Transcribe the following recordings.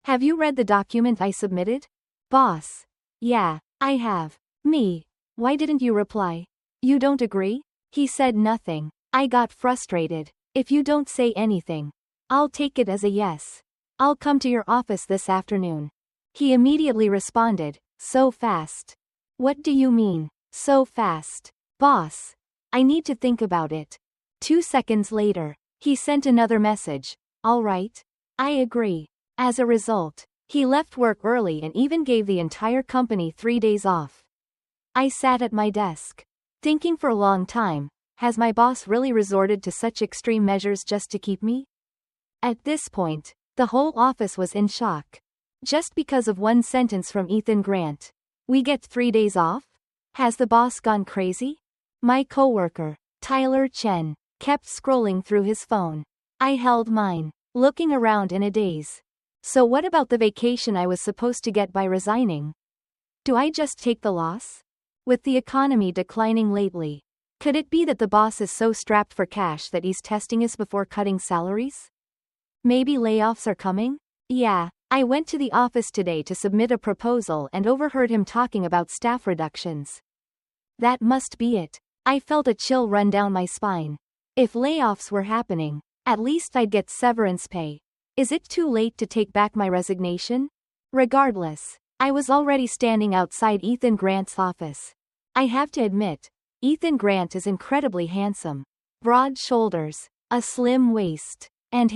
Have you read the document I submitted? Boss. Yeah, I have. Me. Why didn't you reply? You don't agree? He said nothing. I got frustrated. If you don't say anything, I'll take it as a yes. I'll come to your office this afternoon. He immediately responded, so fast. What do you mean, so fast? Boss. I need to think about it. 2 seconds later, he sent another message. All right. I agree. As a result, he left work early and even gave the entire company 3 days off. I sat at my desk, thinking for a long time, has my boss really resorted to such extreme measures just to keep me? At this point, the whole office was in shock. Just because of one sentence from Ethan Grant. We get 3 days off? Has the boss gone crazy? My coworker, Tyler Chen, kept scrolling through his phone. I held mine, looking around in a daze. So what about the vacation I was supposed to get by resigning? Do I just take the loss? With the economy declining lately, could it be that the boss is so strapped for cash that he's testing us before cutting salaries? Maybe layoffs are coming? Yeah, I went to the office today to submit a proposal and overheard him talking about staff reductions. That must be it. I felt a chill run down my spine. If layoffs were happening, at least I'd get severance pay. Is it too late to take back my resignation? Regardless, I was already standing outside Ethan Grant's office. I have to admit, Ethan Grant is incredibly handsome. Broad shoulders, a slim waist, and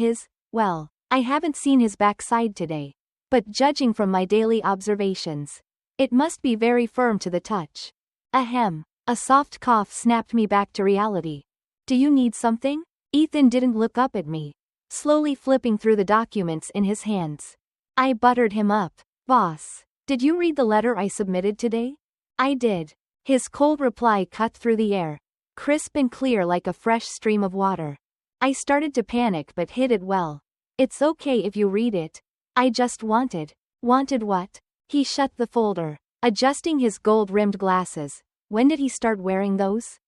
well, I haven't seen his backside today. But judging from my daily observations, it must be very firm to the touch. Ahem. A soft cough snapped me back to reality. Do you need something? Ethan didn't look up at me, slowly flipping through the documents in his hands. I buttered him up. Boss, did you read the letter I submitted today? I did. His cold reply cut through the air, crisp and clear like a fresh stream of water. I started to panic but hid it well. It's okay if you read it. I just wanted. Wanted what? He shut the folder, adjusting his gold-rimmed glasses. When did he start wearing those?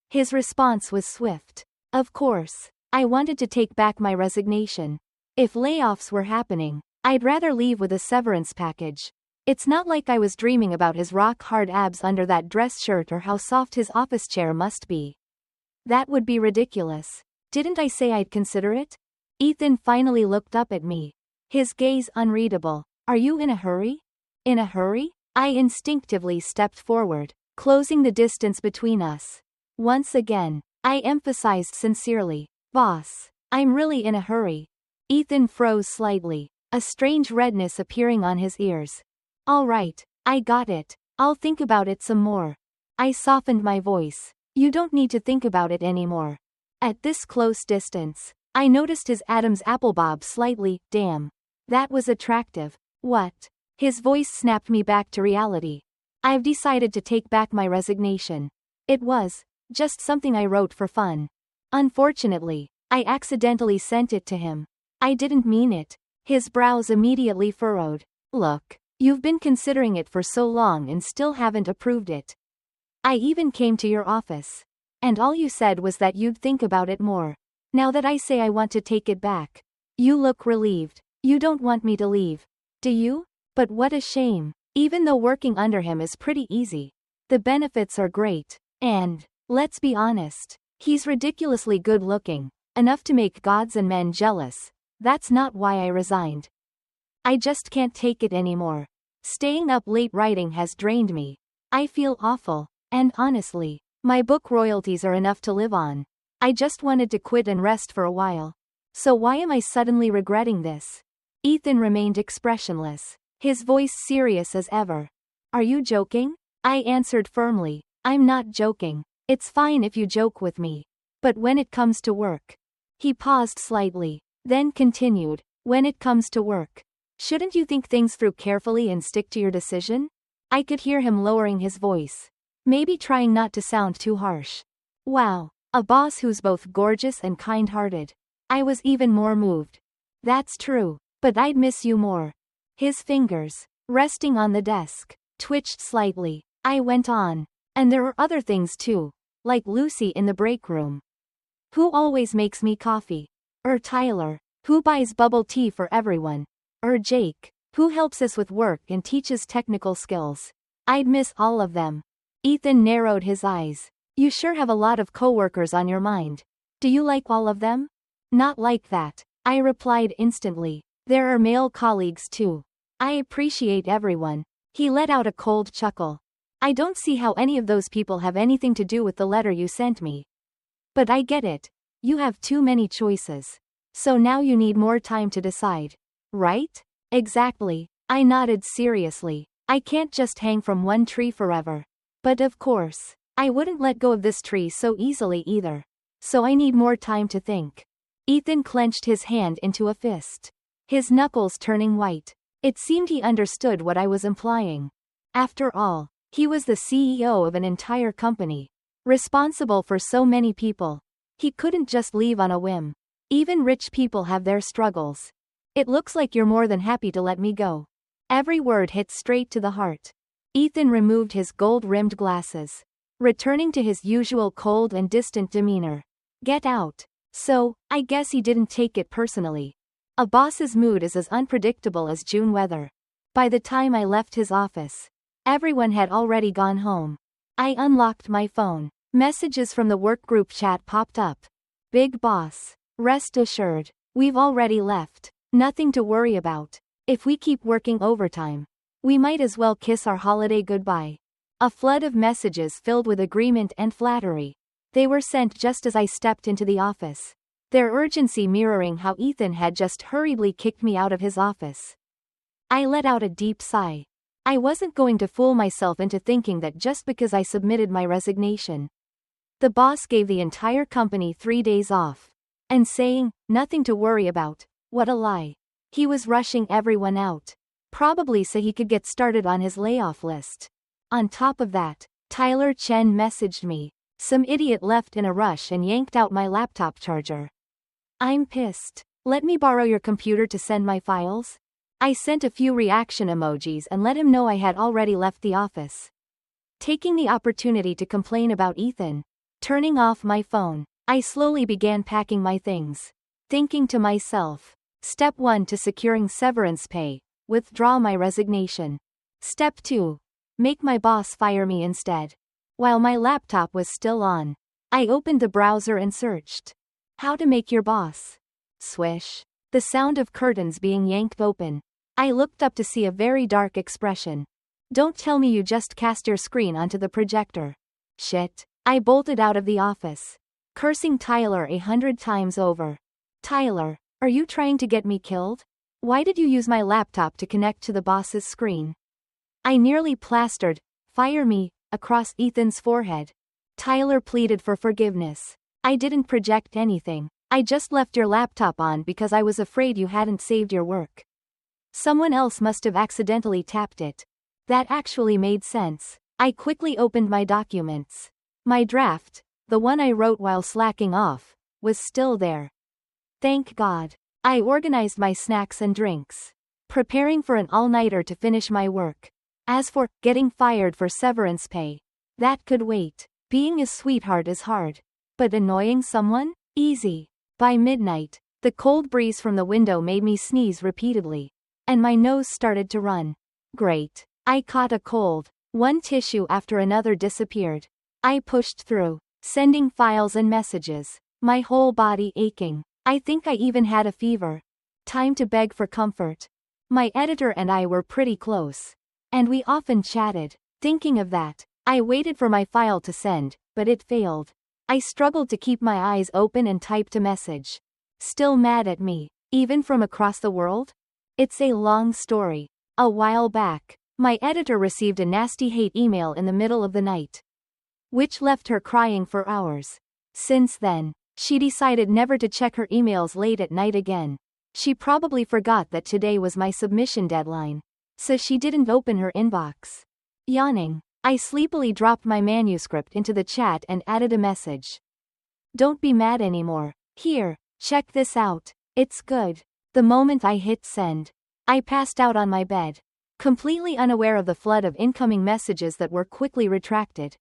His response was swift. Of course, I wanted to take back my resignation. If layoffs were happening, I'd rather leave with a severance package. It's not like I was dreaming about his rock-hard abs under that dress shirt or how soft his office chair must be. That would be ridiculous. Didn't I say I'd consider it? Ethan finally looked up at me, his gaze unreadable. Are you in a hurry? In a hurry? I instinctively stepped forward, closing the distance between us. Once again, I emphasized sincerely, Boss, I'm really in a hurry. Ethan froze slightly, a strange redness appearing on his ears. All right, I got it. I'll think about it some more. I softened my voice. You don't need to think about it anymore. At this close distance, I noticed his Adam's apple bob slightly. Damn. That was attractive. What? His voice snapped me back to reality. I've decided to take back my resignation. It was just something I wrote for fun. Unfortunately, I accidentally sent it to him. I didn't mean it. His brows immediately furrowed. Look, you've been considering it for so long and still haven't approved it. I even came to your office. And all you said was that you'd think about it more. Now that I say I want to take it back, you look relieved. You don't want me to leave, do you? But what a shame. Even though working under him is pretty easy, the benefits are great. And, let's be honest, he's ridiculously good looking, enough to make gods and men jealous. That's not why I resigned. I just can't take it anymore. Staying up late writing has drained me. I feel awful, and honestly, my book royalties are enough to live on. I just wanted to quit and rest for a while. So why am I suddenly regretting this? Ethan remained expressionless, his voice serious as ever. Are you joking? I answered firmly. I'm not joking. It's fine if you joke with me. But when it comes to work. He paused slightly, then continued. When it comes to work, shouldn't you think things through carefully and stick to your decision? I could hear him lowering his voice, maybe trying not to sound too harsh. Wow, a boss who's both gorgeous and kind-hearted. I was even more moved. That's true, but I'd miss you more. His fingers, resting on the desk, twitched slightly. I went on. And there are other things too, like Lucy in the break room, who always makes me coffee. Or Tyler, who buys bubble tea for everyone. Or Jake, who helps us with work and teaches technical skills. I'd miss all of them. Ethan narrowed his eyes. You sure have a lot of coworkers on your mind. Do you like all of them? Not like that, I replied instantly. There are male colleagues too. I appreciate everyone. He let out a cold chuckle. I don't see how any of those people have anything to do with the letter you sent me. But I get it. You have too many choices. So now you need more time to decide. Right? Exactly. I nodded seriously. I can't just hang from one tree forever. But of course, I wouldn't let go of this tree so easily either. So I need more time to think. Ethan clenched his hand into a fist, his knuckles turning white. It seemed he understood what I was implying. After all, he was the CEO of an entire company, responsible for so many people. He couldn't just leave on a whim. Even rich people have their struggles. It looks like you're more than happy to let me go. Every word hit straight to the heart. Ethan removed his gold-rimmed glasses, returning to his usual cold and distant demeanor. Get out. So, I guess he didn't take it personally. A boss's mood is as unpredictable as June weather. By the time I left his office, everyone had already gone home. I unlocked my phone. Messages from the work group chat popped up. Big boss. Rest assured, we've already left. Nothing to worry about. If we keep working overtime, we might as well kiss our holiday goodbye. A flood of messages filled with agreement and flattery. They were sent just as I stepped into the office, their urgency mirroring how Ethan had just hurriedly kicked me out of his office. I let out a deep sigh. I wasn't going to fool myself into thinking that just because I submitted my resignation, the boss gave the entire company 3 days off. And saying, nothing to worry about, what a lie. He was rushing everyone out. Probably so he could get started on his layoff list. On top of that, Tyler Chen messaged me. Some idiot left in a rush and yanked out my laptop charger. I'm pissed. Let me borrow your computer to send my files? I sent a few reaction emojis and let him know I had already left the office. Taking the opportunity to complain about Ethan, turning off my phone, I slowly began packing my things. Thinking to myself, Step 1 to securing severance pay, withdraw my resignation. Step 2. Make my boss fire me instead. While my laptop was still on, I opened the browser and searched. How to make your boss. Swish. The sound of curtains being yanked open. I looked up to see a very dark expression. Don't tell me you just cast your screen onto the projector. Shit. I bolted out of the office, cursing Tyler 100 times over. Tyler, are you trying to get me killed? Why did you use my laptop to connect to the boss's screen? I nearly plastered, fire me, across Ethan's forehead. Tyler pleaded for forgiveness. I didn't project anything. I just left your laptop on because I was afraid you hadn't saved your work. Someone else must have accidentally tapped it. That actually made sense. I quickly opened my documents. My draft, the one I wrote while slacking off, was still there. Thank God. I organized my snacks and drinks, preparing for an all-nighter to finish my work. As for getting fired for severance pay, that could wait. Being a sweetheart is hard. But annoying someone? Easy. By midnight, the cold breeze from the window made me sneeze repeatedly, and my nose started to run. Great. I caught a cold. One tissue after another disappeared. I pushed through, sending files and messages, my whole body aching. I think I even had a fever. Time to beg for comfort. My editor and I were pretty close, and we often chatted. Thinking of that, I waited for my file to send, but it failed. I struggled to keep my eyes open and typed a message. Still mad at me, even from across the world? It's a long story. A while back, my editor received a nasty hate email in the middle of the night, which left her crying for hours. Since then, she decided never to check her emails late at night again. She probably forgot that today was my submission deadline, so she didn't open her inbox. Yawning, I sleepily dropped my manuscript into the chat and added a message. Don't be mad anymore. Here, check this out. It's good. The moment I hit send, I passed out on my bed, completely unaware of the flood of incoming messages that were quickly retracted.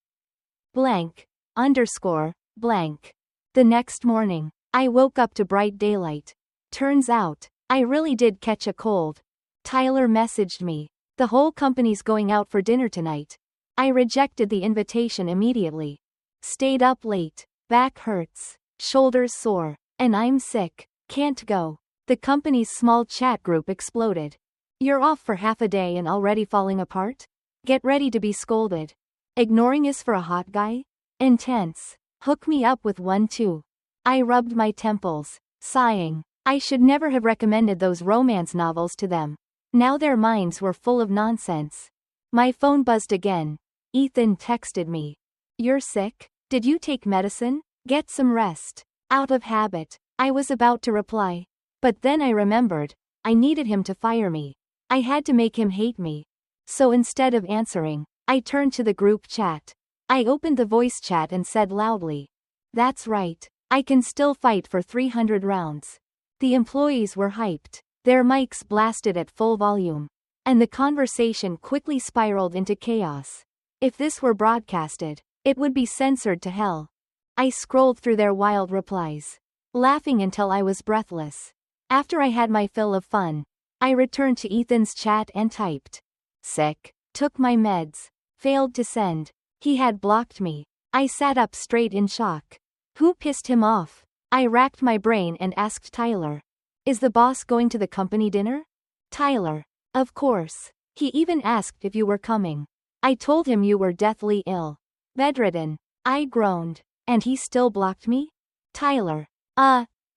Blank. Underscore. Blank. The next morning, I woke up to bright daylight. Turns out, I really did catch a cold. Tyler messaged me. The whole company's going out for dinner tonight. I rejected the invitation immediately. Stayed up late. Back hurts. Shoulders sore. And I'm sick. Can't go. The company's small chat group exploded. You're off for half a day and already falling apart? Get ready to be scolded. Ignoring is for a hot guy? Intense. Hook me up with one too. I rubbed my temples, sighing. I should never have recommended those romance novels to them. Now their minds were full of nonsense. My phone buzzed again. Ethan texted me. You're sick? Did you take medicine? Get some rest. Out of habit. I was about to reply. But then I remembered. I needed him to fire me. I had to make him hate me. So instead of answering, I turned to the group chat. I opened the voice chat and said loudly. That's right. I can still fight for 300 rounds. The employees were hyped. Their mics blasted at full volume. And the conversation quickly spiraled into chaos. If this were broadcasted, it would be censored to hell. I scrolled through their wild replies, laughing until I was breathless. After I had my fill of fun, I returned to Ethan's chat and typed. Sick. Took my meds. Failed to send. He had blocked me. I sat up straight in shock. Who pissed him off? I racked my brain and asked Tyler. Is the boss going to the company dinner? Tyler. Of course. He even asked if you were coming. I told him you were deathly ill. Bedridden. I groaned. And he still blocked me? Tyler.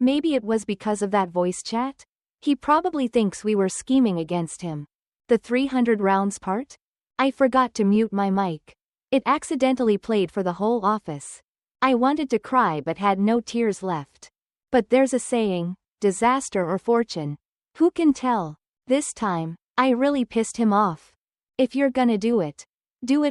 Maybe it was because of that voice chat? He probably thinks we were scheming against him. The 300 rounds part? I forgot to mute my mic. It accidentally played for the whole office. I wanted to cry but had no tears left. But there's a saying, disaster or fortune. Who can tell? This time, I really pissed him off. If you're gonna do it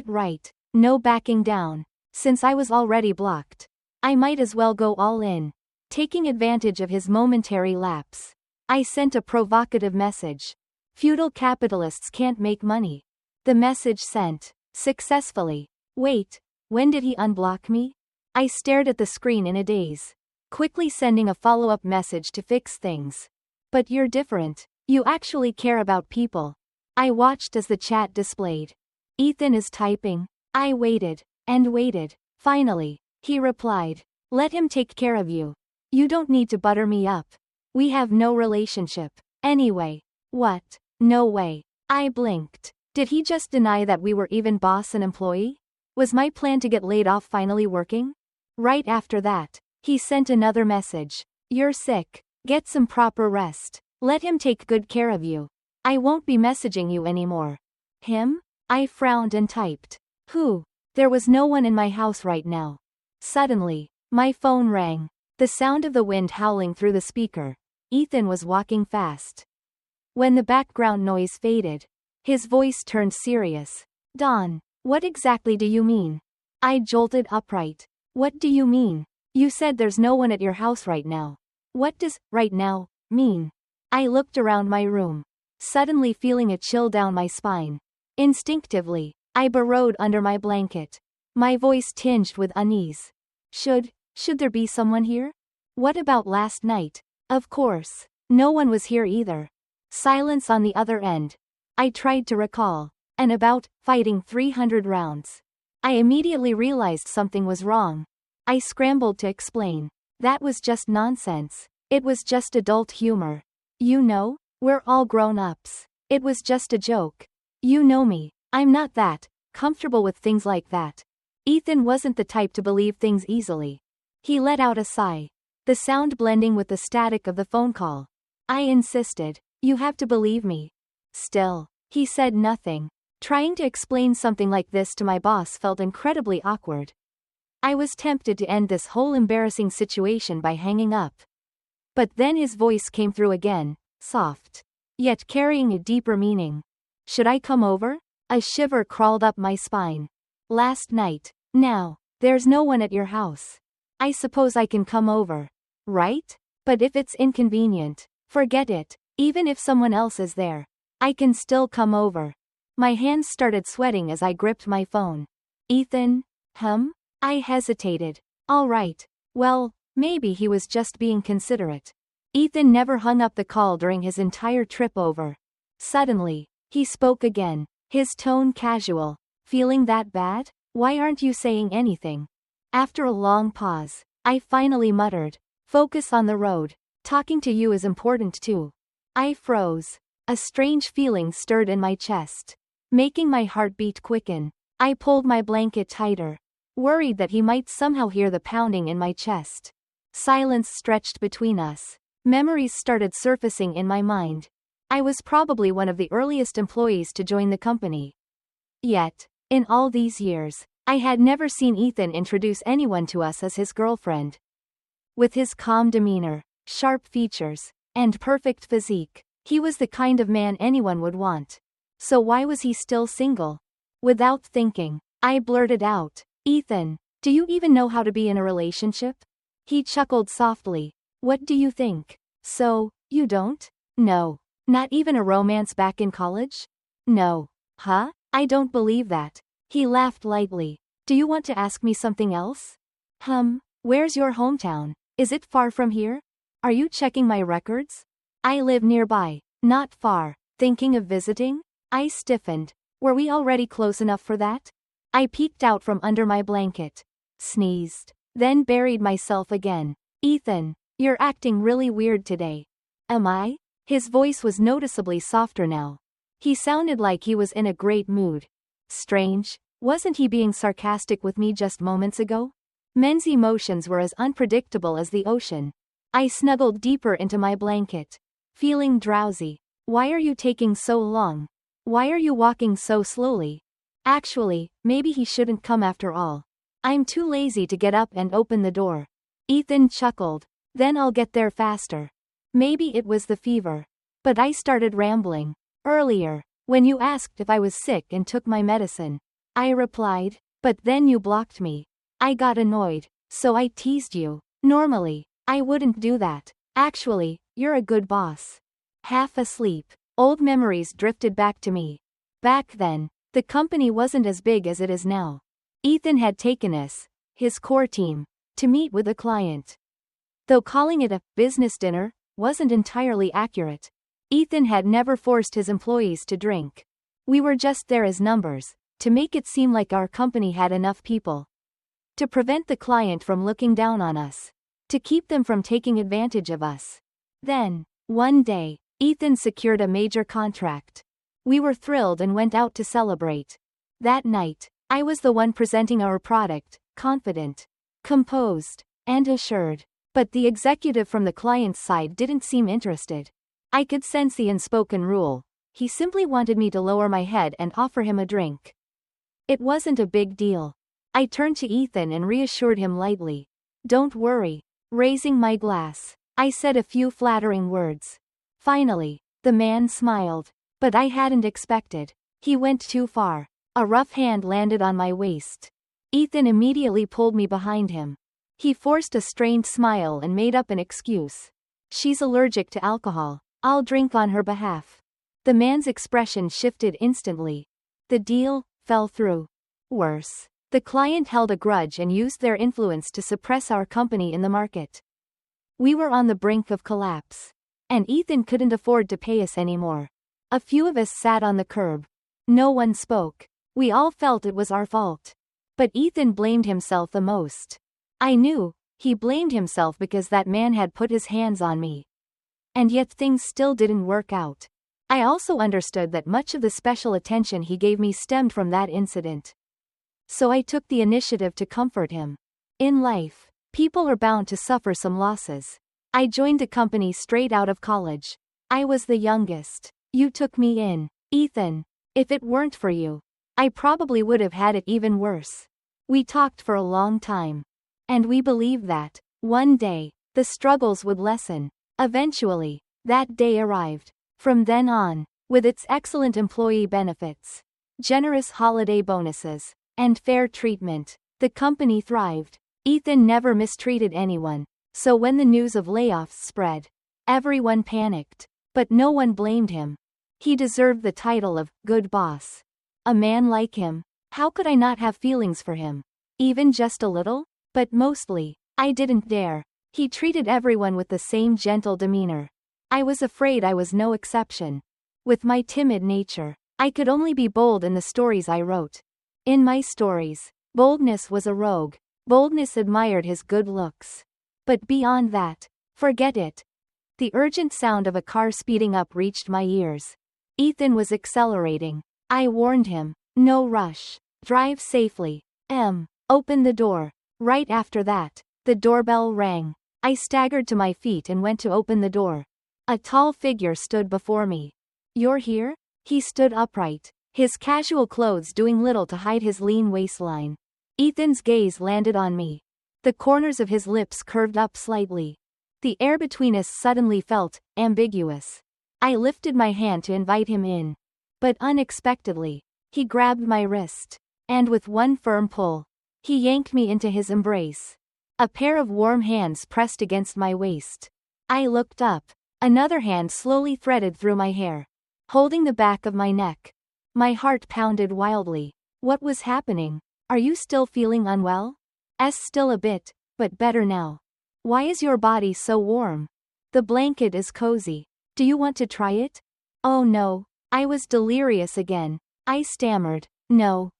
right. No backing down. Since I was already blocked, I might as well go all in. Taking advantage of his momentary lapse, I sent a provocative message. Feudal capitalists can't make money. The message sent. Successfully. Wait, when did he unblock me? I stared at the screen in a daze, quickly sending a follow-up message to fix things. But you're different. You actually care about people. I watched as the chat displayed. Ethan is typing. I waited, and waited. Finally, he replied. Let him take care of you. You don't need to butter me up. We have no relationship. Anyway. What? No way. I blinked. Did he just deny that we were even boss and employee? Was my plan to get laid off finally working? Right after that, he sent another message. You're sick. Get some proper rest. Let him take good care of you. I won't be messaging you anymore. Him? I frowned and typed. Who? There was no one in my house right now. Suddenly, my phone rang. The sound of the wind howling through the speaker. Ethan was walking fast. When the background noise faded, his voice turned serious. Dawn, what exactly do you mean? I jolted upright. What do you mean? You said there's no one at your house right now. What does right now mean? I looked around my room, suddenly feeling a chill down my spine. Instinctively, I burrowed under my blanket, my voice tinged with unease. Should there be someone here? What about last night? Of course, no one was here either. Silence on the other end. I tried to recall. And about fighting 300 rounds. I immediately realized something was wrong. I scrambled to explain. That was just nonsense. It was just adult humor. You know, we're all grown-ups. It was just a joke. You know me. I'm not that comfortable with things like that. Ethan wasn't the type to believe things easily. He let out a sigh, the sound blending with the static of the phone call. I insisted. You have to believe me. Still, he said nothing. Trying to explain something like this to my boss felt incredibly awkward. I was tempted to end this whole embarrassing situation by hanging up. But then his voice came through again, soft, yet carrying a deeper meaning. Should I come over? A shiver crawled up my spine. Last night. Now, there's no one at your house. I suppose I can come over. Right? But if it's inconvenient, forget it. Even if someone else is there, I can still come over. My hands started sweating as I gripped my phone. Ethan? I hesitated. All right. Well, maybe he was just being considerate. Ethan never hung up the call during his entire trip over. Suddenly, he spoke again, his tone casual. Feeling that bad? Why aren't you saying anything? After a long pause, I finally muttered, focus on the road. Talking to you is important too. I froze. A strange feeling stirred in my chest, making my heartbeat quicken. I pulled my blanket tighter, worried that he might somehow hear the pounding in my chest. Silence stretched between us. Memories started surfacing in my mind. I was probably one of the earliest employees to join the company. Yet, in all these years, I had never seen Ethan introduce anyone to us as his girlfriend. With his calm demeanor, sharp features, and perfect physique, he was the kind of man anyone would want. So why was he still single? Without thinking, I blurted out, Ethan, do you even know how to be in a relationship? He chuckled softly. What do you think? So, you don't? No. Not even a romance back in college? No. Huh? I don't believe that. He laughed lightly. Do you want to ask me something else? Where's your hometown? Is it far from here? Are you checking my records? I live nearby, not far. Thinking of visiting? I stiffened. Were we already close enough for that? I peeked out from under my blanket, sneezed, then buried myself again. Ethan, you're acting really weird today. Am I? His voice was noticeably softer now. He sounded like he was in a great mood. Strange, wasn't he being sarcastic with me just moments ago? Men's emotions were as unpredictable as the ocean. I snuggled deeper into my blanket, feeling drowsy. Why are you taking so long? Why are you walking so slowly? Actually, maybe he shouldn't come after all. I'm too lazy to get up and open the door. Ethan chuckled. Then I'll get there faster. Maybe it was the fever. But I started rambling. Earlier, when you asked if I was sick and took my medicine, I replied, but then you blocked me. I got annoyed, so I teased you. Normally, I wouldn't do that. Actually, you're a good boss. Half asleep, old memories drifted back to me. Back then, the company wasn't as big as it is now. Ethan had taken us, his core team, to meet with a client. Though calling it a business dinner wasn't entirely accurate. Ethan had never forced his employees to drink. We were just there as numbers, to make it seem like our company had enough people. To prevent the client from looking down on us. To keep them from taking advantage of us. Then, one day, Ethan secured a major contract. We were thrilled and went out to celebrate. That night, I was the one presenting our product, confident, composed, and assured. But the executive from the client's side didn't seem interested. I could sense the unspoken rule. He simply wanted me to lower my head and offer him a drink. It wasn't a big deal. I turned to Ethan and reassured him lightly. Don't worry. Raising my glass, I said a few flattering words. Finally, the man smiled. But I hadn't expected. He went too far. A rough hand landed on my waist. Ethan immediately pulled me behind him. He forced a strained smile and made up an excuse. She's allergic to alcohol. I'll drink on her behalf. The man's expression shifted instantly. The deal fell through. Worse, the client held a grudge and used their influence to suppress our company in the market. We were on the brink of collapse. And Ethan couldn't afford to pay us anymore. A few of us sat on the curb. No one spoke. We all felt it was our fault. But Ethan blamed himself the most. I knew, he blamed himself because that man had put his hands on me. And yet things still didn't work out. I also understood that much of the special attention he gave me stemmed from that incident. So I took the initiative to comfort him. In life, people are bound to suffer some losses. I joined the company straight out of college. I was the youngest. You took me in, Ethan. If it weren't for you, I probably would have had it even worse. We talked for a long time. And we believed that, one day, the struggles would lessen. Eventually, that day arrived. From then on, with its excellent employee benefits, generous holiday bonuses, and fair treatment, the company thrived. Ethan never mistreated anyone, so when the news of layoffs spread, everyone panicked. But no one blamed him. He deserved the title of good boss. A man like him, how could I not have feelings for him? Even just a little? But mostly, I didn't dare. He treated everyone with the same gentle demeanor. I was afraid I was no exception. With my timid nature, I could only be bold in the stories I wrote. In my stories, boldness was a rogue. Boldness admired his good looks. But beyond that, forget it. The urgent sound of a car speeding up reached my ears. Ethan was accelerating. I warned him, no rush. Drive safely. Open the door. Right after that, the doorbell rang. I staggered to my feet and went to open the door. A tall figure stood before me. You're here? He stood upright, his casual clothes doing little to hide his lean waistline. Ethan's gaze landed on me. The corners of his lips curved up slightly. The air between us suddenly felt ambiguous. I lifted my hand to invite him in. But unexpectedly, he grabbed my wrist. And with one firm pull, he yanked me into his embrace. A pair of warm hands pressed against my waist. I looked up. Another hand slowly threaded through my hair, holding the back of my neck. My heart pounded wildly. What was happening? Are you still feeling unwell? Still a bit, but better now. Why is your body so warm? The blanket is cozy. Do you want to try it? Oh no. I was delirious again. I stammered. No,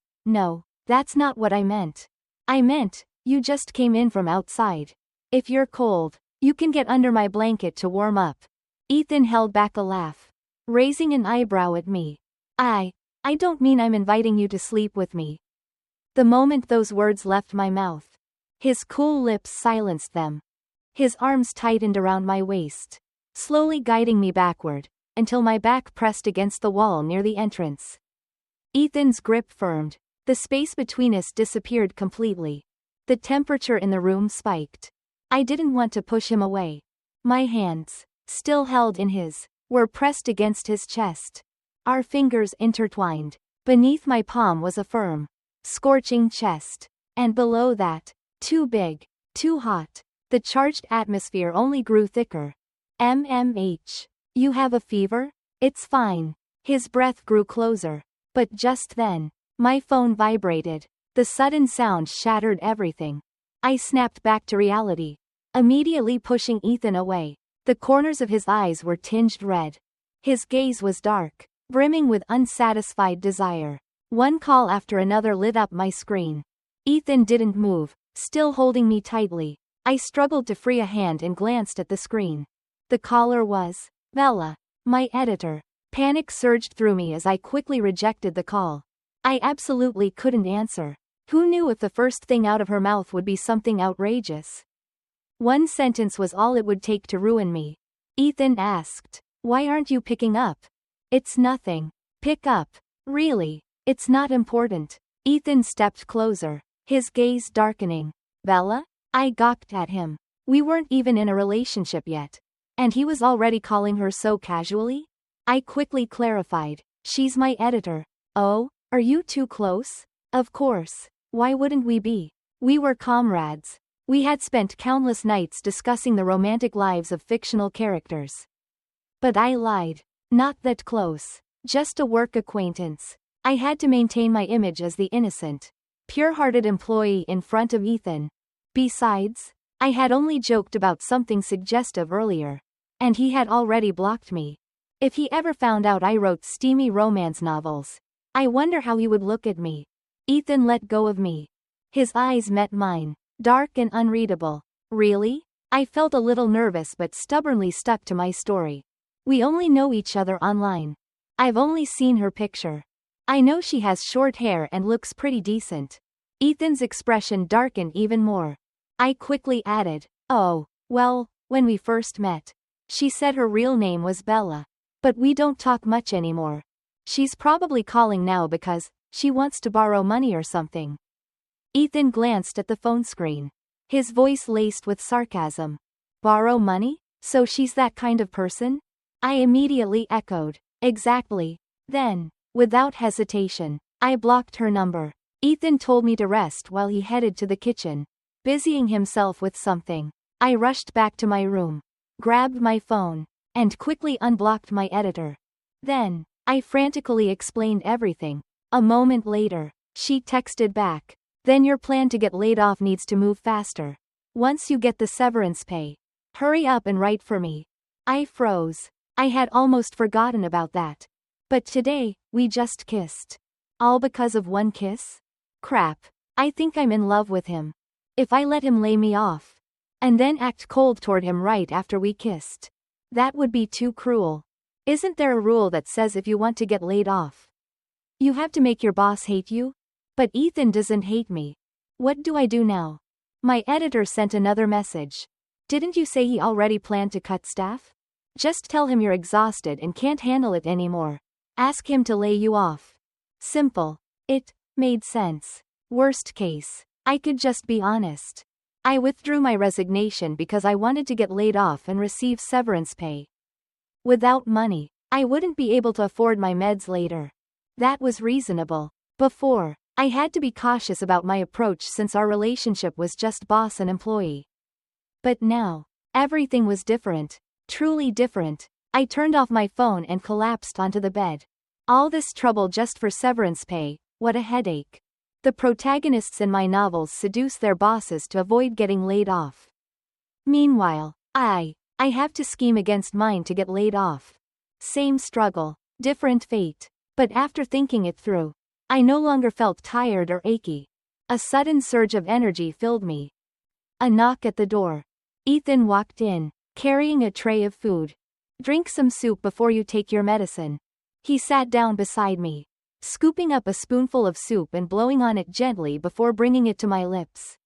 that's not what I meant. I meant, you just came in from outside. If you're cold, you can get under my blanket to warm up. Ethan held back a laugh, raising an eyebrow at me. I don't mean I'm inviting you to sleep with me. The moment those words left my mouth, his cool lips silenced them. His arms tightened around my waist, slowly guiding me backward, until my back pressed against the wall near the entrance. Ethan's grip firmed. The space between us disappeared completely. The temperature in the room spiked. I didn't want to push him away. My hands, still held in his, were pressed against his chest. Our fingers intertwined. Beneath my palm was a firm, scorching chest. And below that, too big, too hot. The charged atmosphere only grew thicker. You have a fever? It's fine. His breath grew closer. But just then, my phone vibrated. The sudden sound shattered everything. I snapped back to reality, immediately pushing Ethan away. The corners of his eyes were tinged red. His gaze was dark, brimming with unsatisfied desire. One call after another lit up my screen. Ethan didn't move, still holding me tightly. I struggled to free a hand and glanced at the screen. The caller was Bella, my editor. Panic surged through me as I quickly rejected the call. I absolutely couldn't answer. Who knew if the first thing out of her mouth would be something outrageous? One sentence was all it would take to ruin me. Ethan asked, "Why aren't you picking up?" "It's nothing." "Pick up. Really. It's not important." Ethan stepped closer, his gaze darkening. "Bella?" I gawked at him. We weren't even in a relationship yet. And he was already calling her so casually? I quickly clarified. "She's my editor." "Oh, are you too close?" "Of course. Why wouldn't we be? We were comrades. We had spent countless nights discussing the romantic lives of fictional characters." But I lied. Not that close. Just a work acquaintance. I had to maintain my image as the innocent, pure-hearted employee in front of Ethan. Besides, I had only joked about something suggestive earlier. And he had already blocked me. If he ever found out I wrote steamy romance novels, I wonder how he would look at me. Ethan let go of me. His eyes met mine, dark and unreadable. "Really?" I felt a little nervous but stubbornly stuck to my story. "We only know each other online. I've only seen her picture. I know she has short hair and looks pretty decent." Ethan's expression darkened even more. I quickly added, "Oh, well, when we first met, she said her real name was Bella. But we don't talk much anymore. She's probably calling now because she wants to borrow money or something." Ethan glanced at the phone screen, his voice laced with sarcasm. "Borrow money? So she's that kind of person?" I immediately echoed. "Exactly." Then, without hesitation, I blocked her number. Ethan told me to rest while he headed to the kitchen, busying himself with something. I rushed back to my room, grabbed my phone, and quickly unblocked my editor. Then, I frantically explained everything. A moment later, she texted back. "Then your plan to get laid off needs to move faster. Once you get the severance pay, hurry up and write for me." I froze. I had almost forgotten about that. But today, we just kissed. All because of one kiss? Crap. I think I'm in love with him. If I let him lay me off, and then act cold toward him right after we kissed, that would be too cruel. Isn't there a rule that says if you want to get laid off, you have to make your boss hate you? But Ethan doesn't hate me. What do I do now? My editor sent another message. Didn't you say he already planned to cut staff? Just tell him you're exhausted and can't handle it anymore. Ask him to lay you off. Simple. It made sense. Worst case, I could just be honest. I withdrew my resignation because I wanted to get laid off and receive severance pay. Without money, I wouldn't be able to afford my meds later. That was reasonable. Before, I had to be cautious about my approach since our relationship was just boss and employee. But now, everything was different. Truly different. I turned off my phone and collapsed onto the bed. All this trouble just for severance pay, what a headache. The protagonists in my novels seduce their bosses to avoid getting laid off. Meanwhile, I have to scheme against mine to get laid off. Same struggle, different fate. But after thinking it through, I no longer felt tired or achy. A sudden surge of energy filled me. A knock at the door. Ethan walked in, carrying a tray of food. Drink some soup before you take your medicine. He sat down beside me, scooping up a spoonful of soup and blowing on it gently before bringing it to my lips.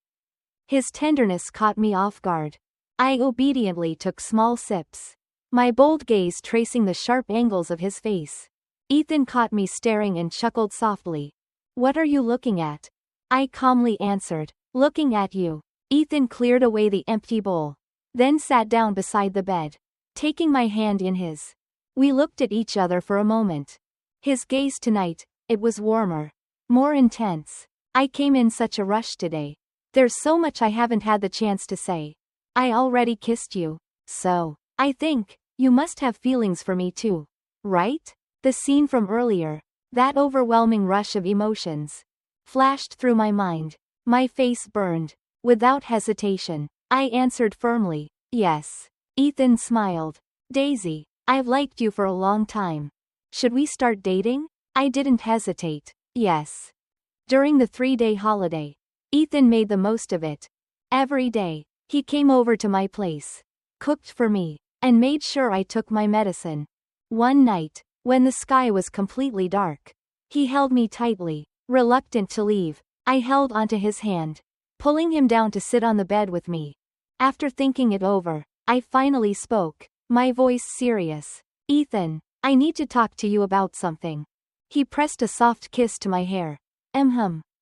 His tenderness caught me off guard. I obediently took small sips, my bold gaze tracing the sharp angles of his face. Ethan caught me staring and chuckled softly. What are you looking at? I calmly answered, looking at you. Ethan cleared away the empty bowl, then sat down beside the bed, taking my hand in his. We looked at each other for a moment. His gaze tonight, it was warmer, more intense. I came in such a rush today. There's so much I haven't had the chance to say. I already kissed you, so I think you must have feelings for me too, right? The scene from earlier, that overwhelming rush of emotions, flashed through my mind. My face burned. Without hesitation, I answered firmly, yes. Ethan smiled. Daisy, I've liked you for a long time. Should we start dating? I didn't hesitate. Yes. During the 3-day holiday, Ethan made the most of it. Every day, he came over to my place, cooked for me, and made sure I took my medicine. One night, when the sky was completely dark, he held me tightly, reluctant to leave. I held onto his hand, pulling him down to sit on the bed with me. After thinking it over, I finally spoke, my voice serious. Ethan, I need to talk to you about something. He pressed a soft kiss to my hair.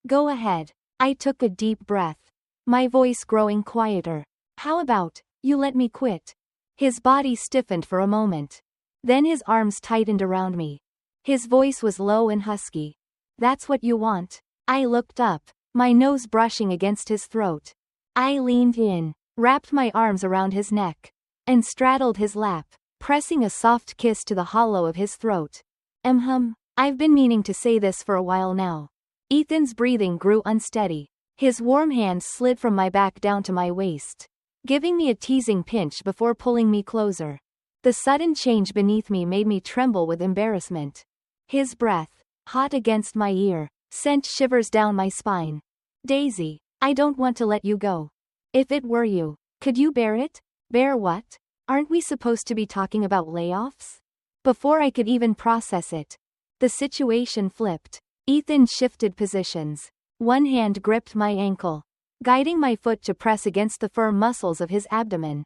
Go ahead. I took a deep breath, my voice growing quieter. How about, you let me quit? His body stiffened for a moment. Then his arms tightened around me. His voice was low and husky. That's what you want? I looked up, my nose brushing against his throat. I leaned in, wrapped my arms around his neck, and straddled his lap, pressing a soft kiss to the hollow of his throat. I've been meaning to say this for a while now. Ethan's breathing grew unsteady. His warm hand slid from my back down to my waist, giving me a teasing pinch before pulling me closer. The sudden change beneath me made me tremble with embarrassment. His breath, hot against my ear, sent shivers down my spine. Daisy, I don't want to let you go. If it were you, could you bear it? Bear what? Aren't we supposed to be talking about layoffs? Before I could even process it, the situation flipped. Ethan shifted positions. One hand gripped my ankle, guiding my foot to press against the firm muscles of his abdomen.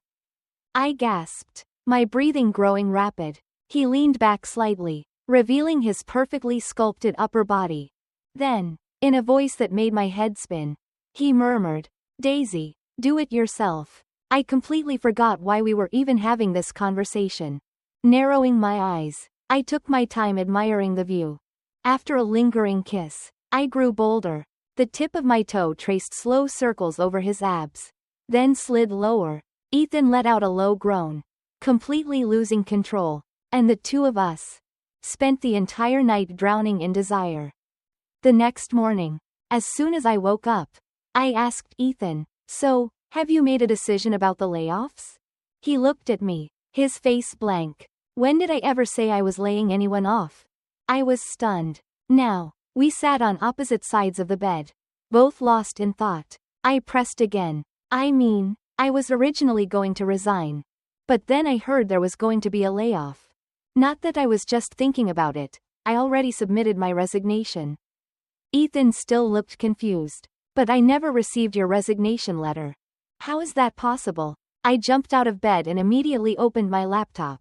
I gasped, my breathing growing rapid. He leaned back slightly, revealing his perfectly sculpted upper body. Then, in a voice that made my head spin, he murmured, Daisy, do it yourself. I completely forgot why we were even having this conversation. Narrowing my eyes, I took my time admiring the view. After a lingering kiss, I grew bolder. The tip of my toe traced slow circles over his abs, then slid lower. Ethan let out a low groan, completely losing control, and the two of us spent the entire night drowning in desire. The next morning, as soon as I woke up, I asked Ethan, so, have you made a decision about the layoffs? He looked at me, his face blank. When did I ever say I was laying anyone off? I was stunned. Now, we sat on opposite sides of the bed, both lost in thought. I pressed again. I mean, I was originally going to resign. But then I heard there was going to be a layoff. Not that I was just thinking about it, I already submitted my resignation. Ethan still looked confused. But I never received your resignation letter. How is that possible? I jumped out of bed and immediately opened my laptop.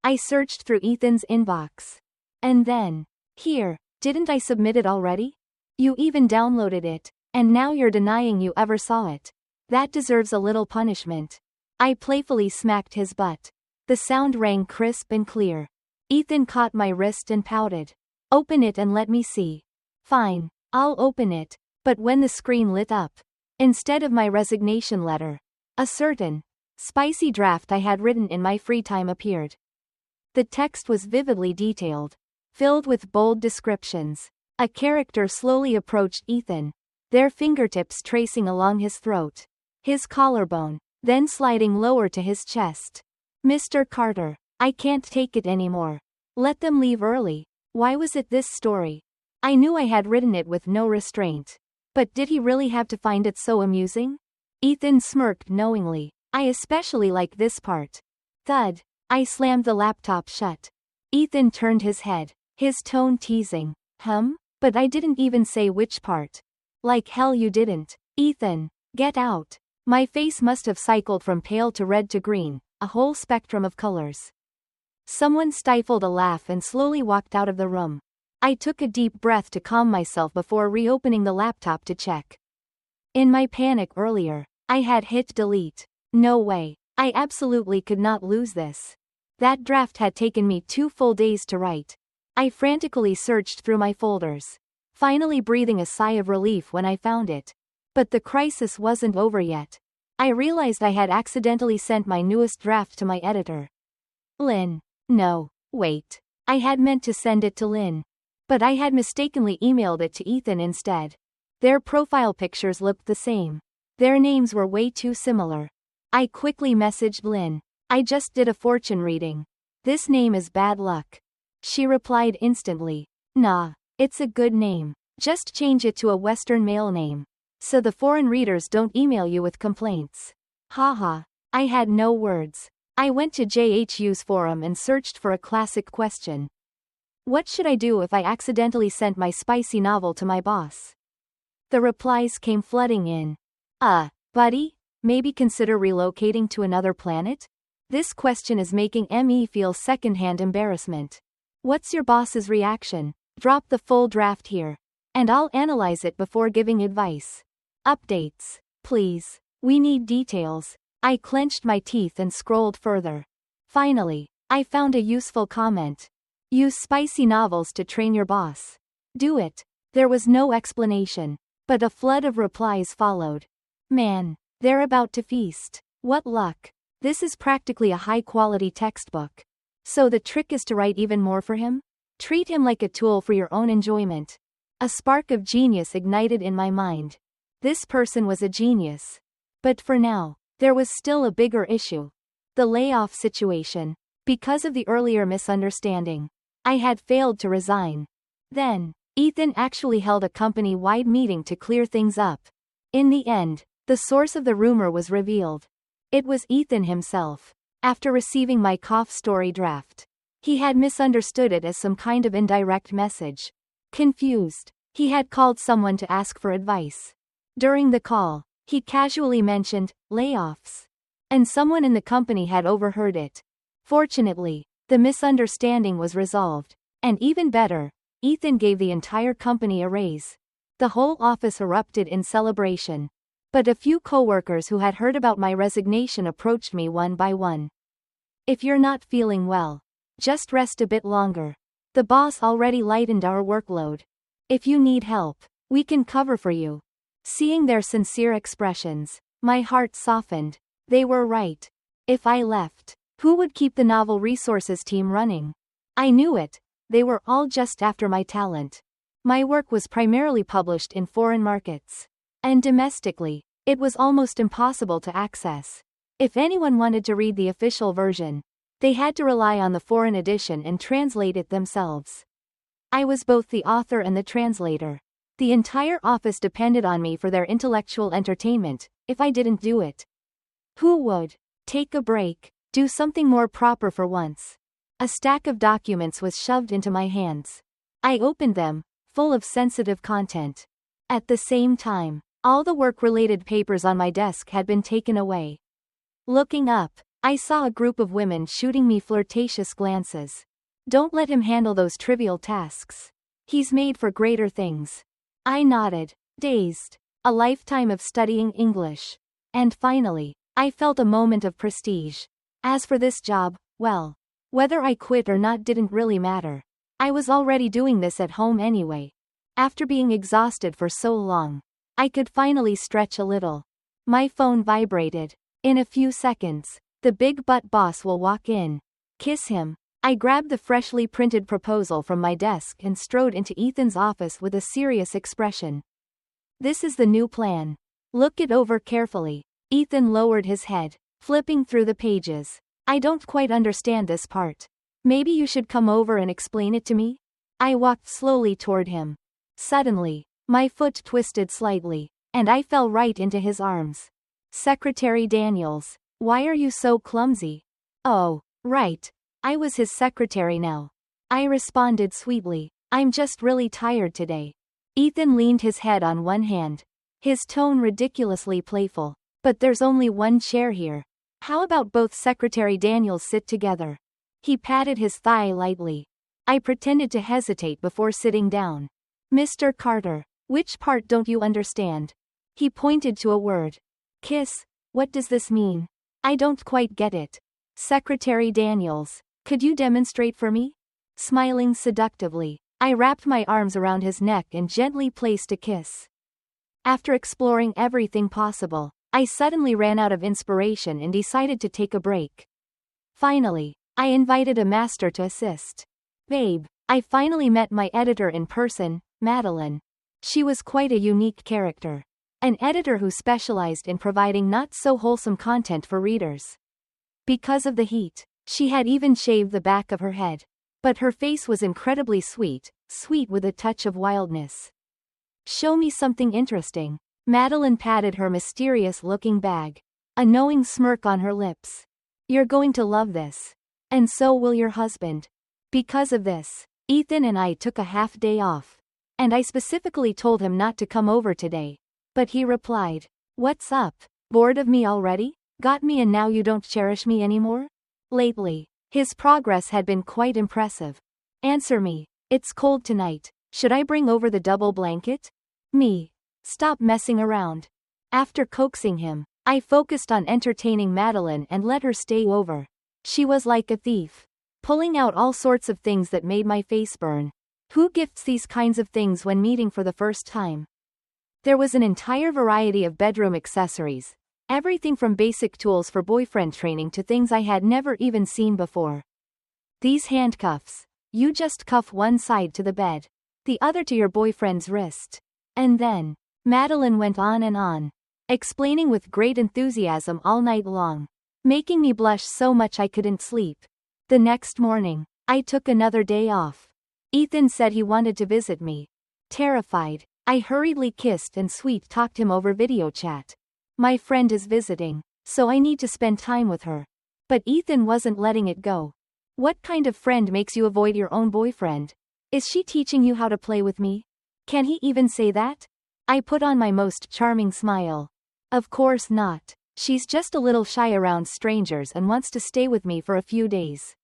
I searched through Ethan's inbox. And then, here, didn't I submit it already? You even downloaded it, and now you're denying you ever saw it. That deserves a little punishment. I playfully smacked his butt. The sound rang crisp and clear. Ethan caught my wrist and pouted. Open it and let me see. Fine, I'll open it. But when the screen lit up, instead of my resignation letter, a certain, spicy draft I had written in my free time appeared. The text was vividly detailed, filled with bold descriptions. A character slowly approached Ethan, their fingertips tracing along his throat, his collarbone, then sliding lower to his chest. Mr. Carter, I can't take it anymore. Let them leave early. Why was it this story? I knew I had written it with no restraint. But did he really have to find it so amusing? Ethan smirked knowingly. I especially like this part. Thud. I slammed the laptop shut. Ethan turned his head, his tone teasing. But I didn't even say which part. Like hell you didn't. Ethan, get out. My face must have cycled from pale to red to green, a whole spectrum of colors. Someone stifled a laugh and slowly walked out of the room. I took a deep breath to calm myself before reopening the laptop to check. In my panic earlier, I had hit delete. No way. I absolutely could not lose this. That draft had taken me 2 full days to write. I frantically searched through my folders, finally breathing a sigh of relief when I found it. But the crisis wasn't over yet. I realized I had accidentally sent my newest draft to my editor. Lynn. No, wait. I had meant to send it to Lynn. But I had mistakenly emailed it to Ethan instead. Their profile pictures looked the same. Their names were way too similar. I quickly messaged Lynn. I just did a fortune reading. This name is bad luck. She replied instantly. Nah, it's a good name. Just change it to a Western male name, so the foreign readers don't email you with complaints. Haha. I had no words. I went to JHU's forum and searched for a classic question. What should I do if I accidentally sent my spicy novel to my boss? The replies came flooding in. Buddy, maybe consider relocating to another planet? This question is making me feel secondhand embarrassment. What's your boss's reaction? Drop the full draft here, and I'll analyze it before giving advice. Updates, please. We need details. I clenched my teeth and scrolled further. Finally, I found a useful comment. Use spicy novels to train your boss. Do it. There was no explanation, but a flood of replies followed. Man, they're about to feast. What luck. This is practically a high-quality textbook. So the trick is to write even more for him? Treat him like a tool for your own enjoyment. A spark of genius ignited in my mind. This person was a genius. But for now, there was still a bigger issue. The layoff situation. Because of the earlier misunderstanding, I had failed to resign. Then, Ethan actually held a company-wide meeting to clear things up. In the end, the source of the rumor was revealed. It was Ethan himself. After receiving my LoveStory draft, he had misunderstood it as some kind of indirect message. Confused, he had called someone to ask for advice. During the call, he casually mentioned layoffs, and someone in the company had overheard it. Fortunately, the misunderstanding was resolved, and even better, Ethan gave the entire company a raise. The whole office erupted in celebration. But a few coworkers who had heard about my resignation approached me one by one. If you're not feeling well, just rest a bit longer. The boss already lightened our workload. If you need help, we can cover for you. Seeing their sincere expressions, my heart softened. They were right. If I left, who would keep the novel resources team running? I knew it. They were all just after my talent. My work was primarily published in foreign markets. And domestically, it was almost impossible to access. If anyone wanted to read the official version, they had to rely on the foreign edition and translate it themselves. I was both the author and the translator. The entire office depended on me for their intellectual entertainment. If I didn't do it, who would? Take a break. Do something more proper for once. A stack of documents was shoved into my hands. I opened them, full of sensitive content. At the same time, all the work-related papers on my desk had been taken away. Looking up, I saw a group of women shooting me flirtatious glances. Don't let him handle those trivial tasks. He's made for greater things. I nodded, dazed. A lifetime of studying English. And finally, I felt a moment of prestige. As for this job, well, whether I quit or not didn't really matter. I was already doing this at home anyway. After being exhausted for so long, I could finally stretch a little. My phone vibrated. In a few seconds, the big butt boss will walk in. Kiss him. I grabbed the freshly printed proposal from my desk and strode into Ethan's office with a serious expression. This is the new plan. Look it over carefully. Ethan lowered his head, flipping through the pages. I don't quite understand this part. Maybe you should come over and explain it to me? I walked slowly toward him. Suddenly, my foot twisted slightly, and I fell right into his arms. Secretary Daniels, why are you so clumsy? Oh, right. I was his secretary now. I responded sweetly. I'm just really tired today. Ethan leaned his head on one hand, his tone ridiculously playful. But there's only one chair here. How about both Secretary Daniels sit together? He patted his thigh lightly. I pretended to hesitate before sitting down. Mr. Carter, which part don't you understand? He pointed to a word. Kiss. What does this mean? I don't quite get it. Secretary Daniels, could you demonstrate for me? Smiling seductively, I wrapped my arms around his neck and gently placed a kiss. After exploring everything possible, I suddenly ran out of inspiration and decided to take a break. Finally, I invited a master to assist. Babe, I finally met my editor in person, Madeline. She was quite a unique character. An editor who specialized in providing not-so-wholesome content for readers. Because of the heat, she had even shaved the back of her head. But her face was incredibly sweet, sweet with a touch of wildness. Show me something interesting. Madeline patted her mysterious-looking bag. A knowing smirk on her lips. You're going to love this. And so will your husband. Because of this, Ethan and I took a half-day off. And I specifically told him not to come over today. But he replied, "What's up? Bored of me already? Got me and now you don't cherish me anymore?" Lately, his progress had been quite impressive. Answer me. It's cold tonight. Should I bring over the double blanket? Me. Stop messing around. After coaxing him, I focused on entertaining Madeline and let her stay over. She was like a thief, pulling out all sorts of things that made my face burn. Who gifts these kinds of things when meeting for the first time? There was an entire variety of bedroom accessories. Everything from basic tools for boyfriend training to things I had never even seen before. These handcuffs. You just cuff one side to the bed, the other to your boyfriend's wrist. And then, Madeline went on, explaining with great enthusiasm all night long, making me blush so much I couldn't sleep. The next morning, I took another day off. Ethan said he wanted to visit me. Terrified, I hurriedly kissed and sweet-talked him over video chat. My friend is visiting, so I need to spend time with her. But Ethan wasn't letting it go. What kind of friend makes you avoid your own boyfriend? Is she teaching you how to play with me? Can he even say that? I put on my most charming smile. Of course not. She's just a little shy around strangers and wants to stay with me for a few days.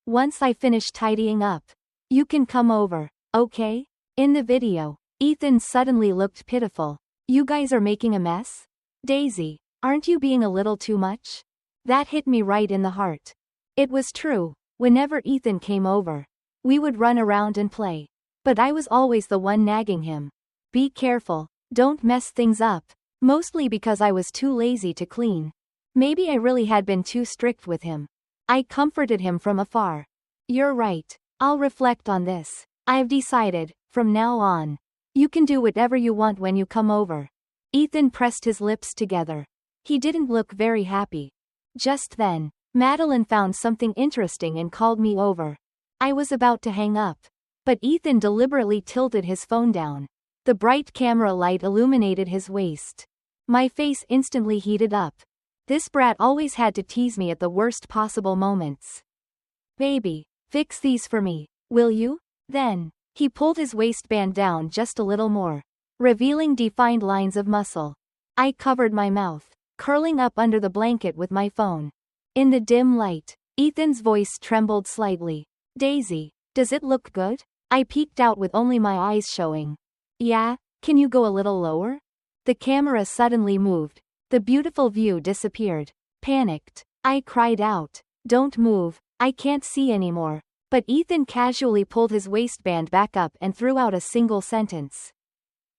Once I finish tidying up, you can come over, okay? In the video, Ethan suddenly looked pitiful. You guys are making a mess? Daisy, aren't you being a little too much? That hit me right in the heart. It was true. Whenever Ethan came over, we would run around and play. But I was always the one nagging him. Be careful, don't mess things up. Mostly because I was too lazy to clean. Maybe I really had been too strict with him. I comforted him from afar. You're right. I'll reflect on this. I've decided, from now on, you can do whatever you want when you come over. Ethan pressed his lips together. He didn't look very happy. Just then, Madeline found something interesting and called me over. I was about to hang up. But Ethan deliberately tilted his phone down. The bright camera light illuminated his waist. My face instantly heated up. This brat always had to tease me at the worst possible moments. Baby, fix these for me, will you? Then, he pulled his waistband down just a little more, revealing defined lines of muscle. I covered my mouth, curling up under the blanket with my phone. In the dim light, Ethan's voice trembled slightly. Daisy, does it look good? I peeked out with only my eyes showing. Yeah, can you go a little lower? The camera suddenly moved. The beautiful view disappeared. Panicked, I cried out, don't move, I can't see anymore. But Ethan casually pulled his waistband back up and threw out a single sentence.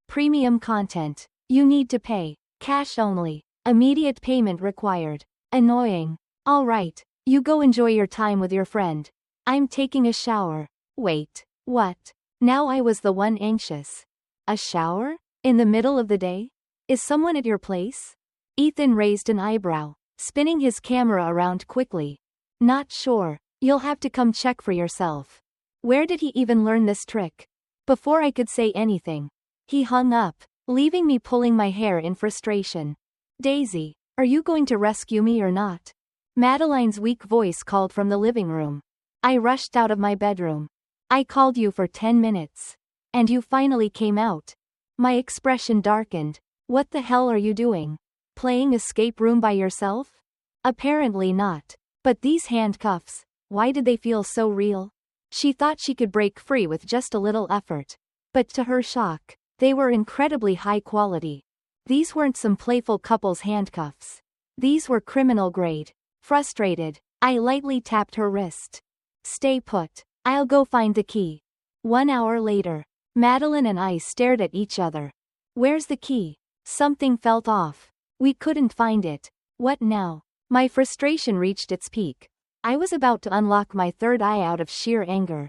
Premium content. You need to pay. Cash only. Immediate payment required. Annoying. Alright, you go enjoy your time with your friend. I'm taking a shower. Wait, what? Now I was the one anxious. A shower? In the middle of the day? Is someone at your place? Ethan raised an eyebrow, spinning his camera around quickly. Not sure. You'll have to come check for yourself. Where did he even learn this trick? Before I could say anything, he hung up, leaving me pulling my hair in frustration. Daisy, are you going to rescue me or not? Madeline's weak voice called from the living room. I rushed out of my bedroom. I called you for 10 minutes. And you finally came out. My expression darkened. What the hell are you doing? Playing escape room by yourself? Apparently not. But these handcuffs, why did they feel so real? She thought she could break free with just a little effort. But to her shock, they were incredibly high quality. These weren't some playful couple's handcuffs. These were criminal grade. Frustrated, I lightly tapped her wrist. Stay put. I'll go find the key. 1 hour later, Madeline and I stared at each other. Where's the key? Something felt off. We couldn't find it. What now? My frustration reached its peak. I was about to unlock my third eye out of sheer anger.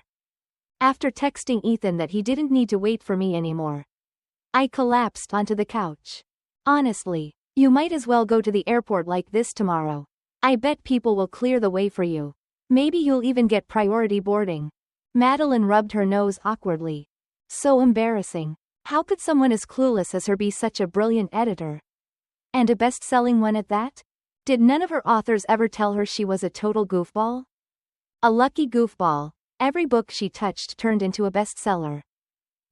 After texting Ethan that he didn't need to wait for me anymore, I collapsed onto the couch. Honestly, you might as well go to the airport like this tomorrow. I bet people will clear the way for you. Maybe you'll even get priority boarding. Madeline rubbed her nose awkwardly. So embarrassing. How could someone as clueless as her be such a brilliant editor? And a best-selling one at that? Did none of her authors ever tell her she was a total goofball? A lucky goofball. Every book she touched turned into a bestseller.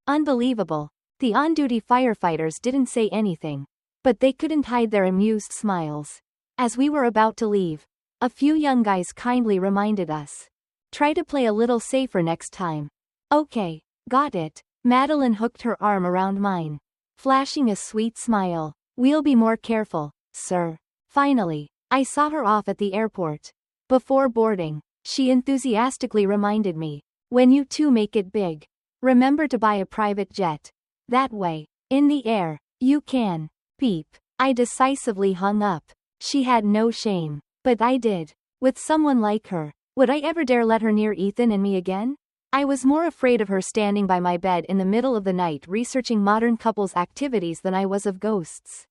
Unbelievable. The on-duty firefighters didn't say anything, but they couldn't hide their amused smiles. As we were about to leave, a few young guys kindly reminded us. Try to play a little safer next time. Okay, got it. Madeline hooked her arm around mine, flashing a sweet smile. We'll be more careful, sir. Finally, I saw her off at the airport. Before boarding, she enthusiastically reminded me, when you two make it big, remember to buy a private jet. That way, in the air, you can. Beep. I decisively hung up. She had no shame, but I did. With someone like her, would I ever dare let her near Ethan and me again? I was more afraid of her standing by my bed in the middle of the night researching modern couples' activities than I was of ghosts.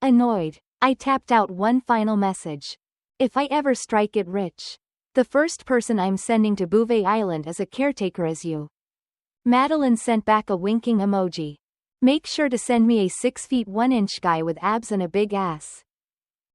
Annoyed, I tapped out one final message. If I ever strike it rich, the first person I'm sending to Bouvet Island as a caretaker is you. Madeline sent back a winking emoji. Make sure to send me a 6 feet 1 inch guy with abs and a big ass.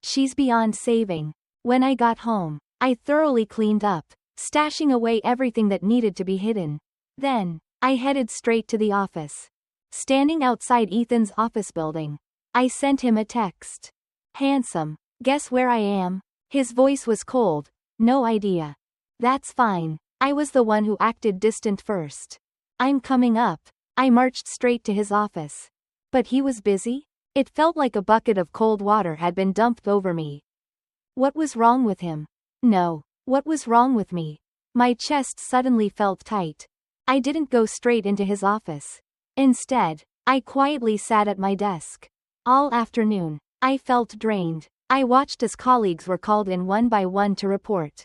She's beyond saving. When I got home, I thoroughly cleaned up, stashing away everything that needed to be hidden. Then, I headed straight to the office. Standing outside Ethan's office building, I sent him a text. Handsome, guess where I am? His voice was cold. No idea. That's fine. I was the one who acted distant first. I'm coming up. I marched straight to his office. But he was busy? It felt like a bucket of cold water had been dumped over me. What was wrong with him? No, what was wrong with me? My chest suddenly felt tight. I didn't go straight into his office. Instead, I quietly sat at my desk. All afternoon, I felt drained. I watched as colleagues were called in one by one to report.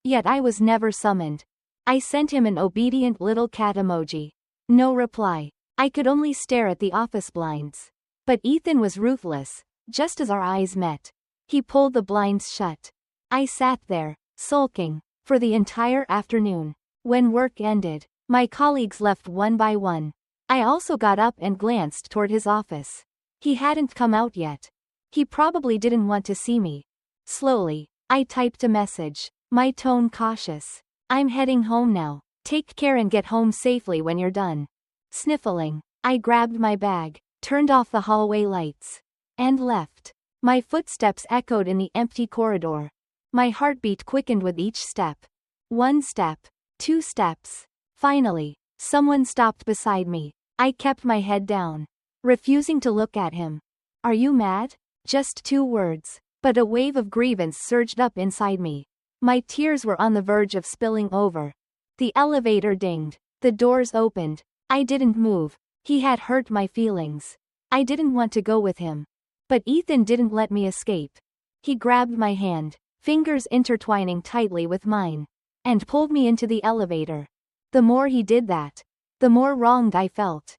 Yet I was never summoned. I sent him an obedient little cat emoji. No reply. I could only stare at the office blinds. But Ethan was ruthless. Just as our eyes met, he pulled the blinds shut. I sat there, sulking, for the entire afternoon. When work ended, My colleagues left one by one. I also got up and glanced toward his office. He hadn't come out yet. He probably didn't want to see me. Slowly, I typed a message, my tone cautious. I'm heading home now. Take care and get home safely when you're done. Sniffling, I grabbed my bag, turned off the hallway lights, and left. My footsteps echoed in the empty corridor. My heartbeat quickened with each step. 1 step, 2 steps. Finally, someone stopped beside me. I kept my head down, refusing to look at him. Are you mad? Just 2 words, but a wave of grievance surged up inside me. My tears were on the verge of spilling over. The elevator dinged. The doors opened. I didn't move. He had hurt my feelings. I didn't want to go with him. But Ethan didn't let me escape. He grabbed my hand, fingers intertwining tightly with mine, and pulled me into the elevator. The more he did that, the more wronged I felt.